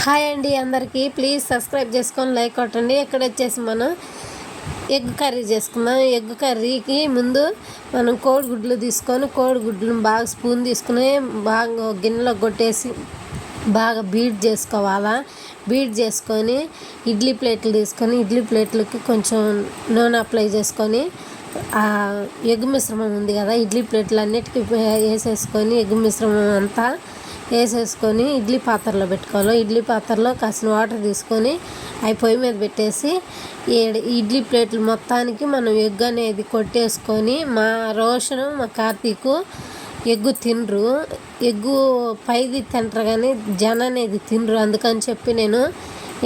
Hi అండి అందరికీ. Please subscribe చేసుకొని లైక్ కొట్టండి. ఇక్కడ వచ్చేసి మనం ఎగ్ కర్రీ చేసుకుందాం. ఎగ్ కర్రీకి ముందు మనం కోడిగుడ్లు తీసుకొని కోడిగుడ్లను బాగా స్పూన్ తీసుకుని బాగా గిన్నెలో కొట్టేసి బాగా బీట్ చేసుకోవాలా. బీట్ చేసుకొని ఇడ్లీ ప్లేట్లు తీసుకొని ఇడ్లీ ప్లేట్లకి కొంచెం నూనె అప్లై చేసుకొని ఎగ్ మిశ్రమం ఉంది కదా, ఇడ్లీ ప్లేట్లు అన్నిటికీ వేసేసుకొని ఎగ్ మిశ్రమం అంతా వేసేసుకొని ఇడ్లీ పాత్రలో పెట్టుకోవాలి. ఇడ్లీ పాత్రలో కాసిన వాటర్ తీసుకొని అవి పొయ్యి మీద పెట్టేసి ఇడ్లీ ప్లేట్లు మొత్తానికి మనం ఎగ్ అనేది కొట్టేసుకొని, మా రోషను మా కార్తీకు ఎగ్గు తినరు, ఎగ్గు పైది తింటారు కానీ జన అనేది తినరు. అందుకని చెప్పి నేను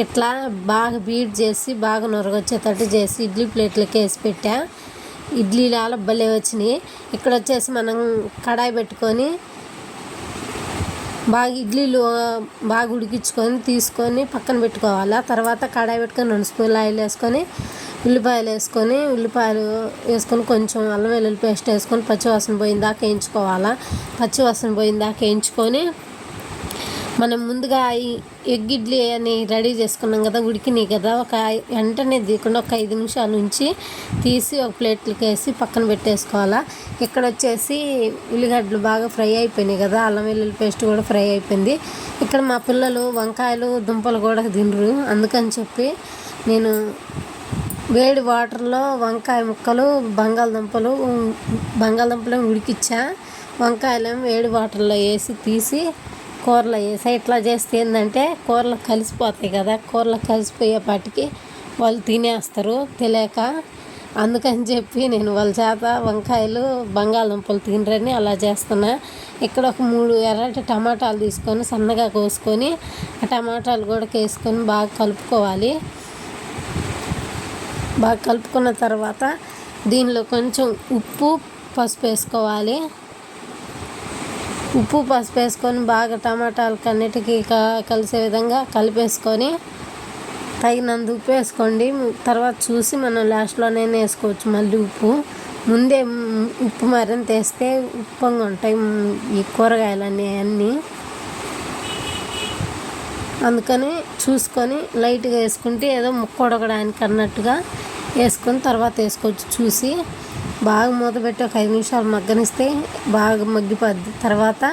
ఇట్లా బాగా బీట్ చేసి బాగా నొరగొచ్చేటట్టు చేసి ఇడ్లీ ప్లేట్లకి వేసి పెట్టా. ఇడ్లీలు అలా భలే వచ్చినాయి. ఇక్కడ వచ్చేసి మనం కడాయి పెట్టుకొని బాగా ఇడ్లీలు బాగా ఉడికించుకొని తీసుకొని పక్కన పెట్టుకోవాలి. తర్వాత కడాయి పెట్టుకొని 2 స్పూన్లు ఆయిల్ వేసుకొని ఉల్లిపాయలు వేసుకొని కొంచెం అల్లం వెల్లుల్లి పేస్ట్ వేసుకొని పచ్చివాసన పోయిందాక వేయించుకోవాలి. పచ్చివాసన పోయిందాక వేయించుకొని మనం ముందుగా ఎగ్ ఇడ్లీ అని రెడీ చేసుకున్నాం కదా, ఉడికినాయి కదా, వెంటనే తీయకుండా ఒక 5 నిమిషాల నుంచి తీసి ఒక ప్లేట్లకి వేసి పక్కన పెట్టేసుకోవాలా. ఇక్కడ వచ్చేసి ఉల్లిగడ్డలు బాగా ఫ్రై అయిపోయినాయి కదా, అల్లం వెల్లుల్లి పేస్ట్ కూడా ఫ్రై అయిపోయింది. ఇక్కడ మా పిల్లలు వంకాయలు దుంపలు కూడా తినరు. అందుకని చెప్పి నేను వేడి వాటర్లో వంకాయ ముక్కలు బంగాళదుంపలు ఉడికిచ్చా. వంకాయలేమో వేడి వాటర్లో వేసి తీసి కూరలో వేసా. ఇట్లా చేస్తే ఏంటంటే కూరలో కలిసిపోతాయి కదా, కూరలో కలిసిపోయేపాటికి వాళ్ళు తినేస్తారు తెలియక. అందుకని చెప్పి నేను వాళ్ళ చేత వంకాయలు బంగాళదుంపలు తినరని అలా చేస్తున్నా. ఇక్కడ ఒక 3 ఎర్రటి టమాటాలు తీసుకొని సన్నగా కోసుకొని ఆ టమాటాలు కూడా వేసుకొని బాగా కలుపుకోవాలి. బాగా కలుపుకున్న తర్వాత దీనిలో కొంచెం ఉప్పు పసుపు వేసుకోవాలి. ఉప్పు పసుపు వేసుకొని బాగా టమాటాలకు అన్నిటికీ కలిసే విధంగా కలిపేసుకొని తగినంత ఉప్పు వేసుకోండి. తర్వాత చూసి మనం లాస్ట్లోనే వేసుకోవచ్చు మళ్ళీ ఉప్పు. ముందే ఉప్పు మరింత వేస్తే ఉప్పంగా ఉంటాయి ఈ కూరగాయలన్నీ అన్నీ. అందుకని చూసుకొని లైట్గా వేసుకుంటే ఏదో ముక్క ఉడకడానికి అన్నట్టుగా వేసుకొని తర్వాత వేసుకోవచ్చు చూసి. బాగా మూత పెట్టి ఒక 5 నిమిషాలు మగ్గనిస్తే బాగా మగ్గిపోద్ది. తర్వాత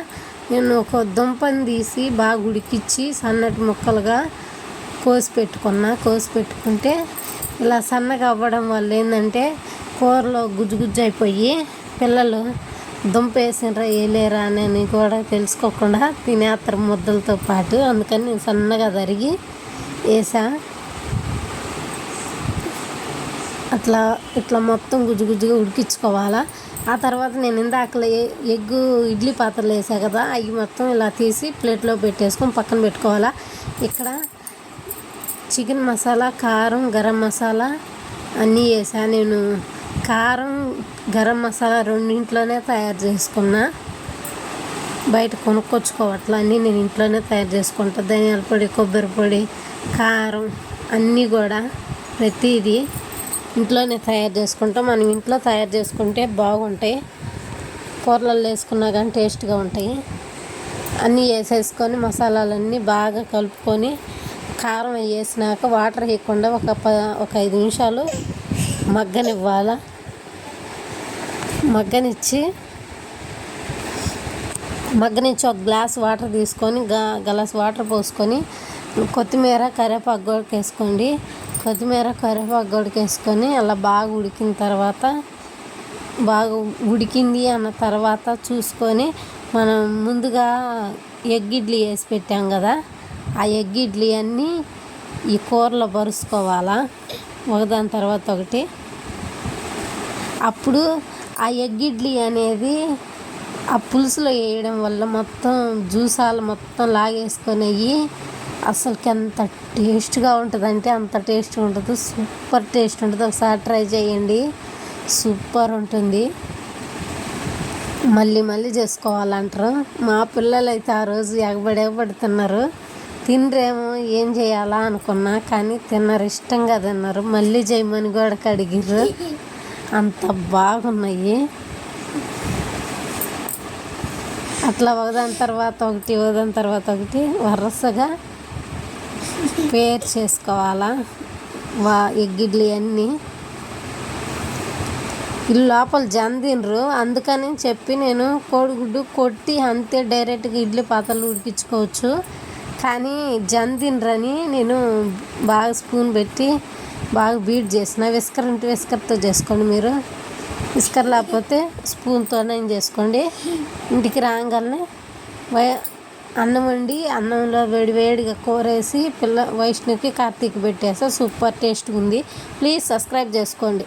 నేను ఒక దుంపని తీసి బాగా ఉడికిచ్చి సన్నటి ముక్కలుగా కోసి పెట్టుకుంటే ఇలా సన్నగా అవ్వడం వల్ల ఏంటంటే కూరలో గుజ్జు అయిపోయి పిల్లలు దుంప వేసినరా వేయలేరా అని కూడా తెలుసుకోకుండా తినేస్తారు ముద్దలతో పాటు. అందుకని నేను సన్నగా తరిగి వేసా. ఇట్లా మొత్తం గుజ్జుగా ఉడికించుకోవాలా. ఆ తర్వాత నేను ఇందాకలే ఎగ్గు ఇడ్లీ పాత్రలో వేసా కదా, అవి మొత్తం ఇలా తీసి ప్లేట్లో పెట్టేసుకొని పక్కన పెట్టుకోవాలా. ఇక్కడ చికెన్ మసాలా, కారం, గరం మసాలా అన్నీ వేసా. నేను కారం గరం మసాలా రెండింట్లోనే తయారు చేసుకున్నా, బయట కొనుక్కొచ్చుకోవట్లా. అన్నీ నేను ఇంట్లోనే తయారు చేసుకుంటా. ధనియాల పొడి, కొబ్బరి పొడి, కారం అన్నీ కూడా ప్రతిదీ ఇంట్లోనే తయారు చేసుకుంటాం. మనం ఇంట్లో తయారు చేసుకుంటే బాగుంటాయి, కూరలలో వేసుకున్నా కానీ టేస్ట్గా ఉంటాయి. అన్నీ వేసేసుకొని మసాలాలన్నీ బాగా కలుపుకొని కారం వేసినాక వాటర్ వేయకుండా ఒక 5 నిమిషాలు మగ్గనివ్వాలి. మగ్గనిచ్చి ఒక గ్లాస్ వాటర్ తీసుకొని గ్లాస్ వాటర్ పోసుకొని కొత్తిమీర కరివేపాకు కూడా వేసుకోండి. వేసుకొని అలా బాగా ఉడికిన తర్వాత బాగా ఉడికింది అన్న తర్వాత చూసుకొని మనం ముందుగా ఎగ్ ఇడ్లీ వేసి పెట్టాం కదా, ఆ ఎగ్ ఇడ్లీ అన్నీ ఈ కూరలో పరుచుకోవాలా ఒకదాని తర్వాత ఒకటి. అప్పుడు ఆ ఎగ్ ఇడ్లీ అనేది ఆ పులుసులో వేయడం వల్ల మొత్తం జ్యూసాలు మొత్తం లాగేసుకొని అసలుకి ఎంత టేస్ట్గా ఉంటుందంటే అంత టేస్ట్గా ఉంటుంది. సూపర్ టేస్ట్ ఉంటుంది. ఒకసారి ట్రై చేయండి, సూపర్ ఉంటుంది. మళ్ళీ చేసుకోవాలంటారు. మా పిల్లలు అయితే ఆ రోజు ఎగబడుతున్నారు. తినరేమో ఏం చేయాలా అనుకున్నా కానీ తిన్నారు, ఇష్టంగా తిన్నారు. మళ్ళీ చేయమని కూడా అడిగిర్రు. అంత బాగున్నాయి. అట్లా ఒకదాని తర్వాత ఒకటి వరుసగా పేర్ చేసుకోవాలా ఎగ్ ఇడ్లీ అన్నీ. వీళ్ళు లోపల జనం తినరు, అందుకని చెప్పి నేను కోడిగుడ్డు కొట్టి అంతే డైరెక్ట్గా ఇడ్లీ పాత్రలు ఉడికించుకోవచ్చు. కానీ జనం తినరని నేను బాగా స్పూన్ పెట్టి బాగా బీట్ చేసిన. విస్కర్ ఉంటే విస్కర్తో చేసుకోండి, మీరు విస్కర్ లేకపోతే స్పూన్తోనే చేసుకోండి. ఇంటికి రాగానే అన్నం వండి అన్నంలో వేడిగా కూర వేసి వైష్ణవికి కార్తీక్ పెట్టేస్తా. సూపర్ టేస్ట్గా ఉంది. ప్లీజ్ సబ్స్క్రైబ్ చేసుకోండి.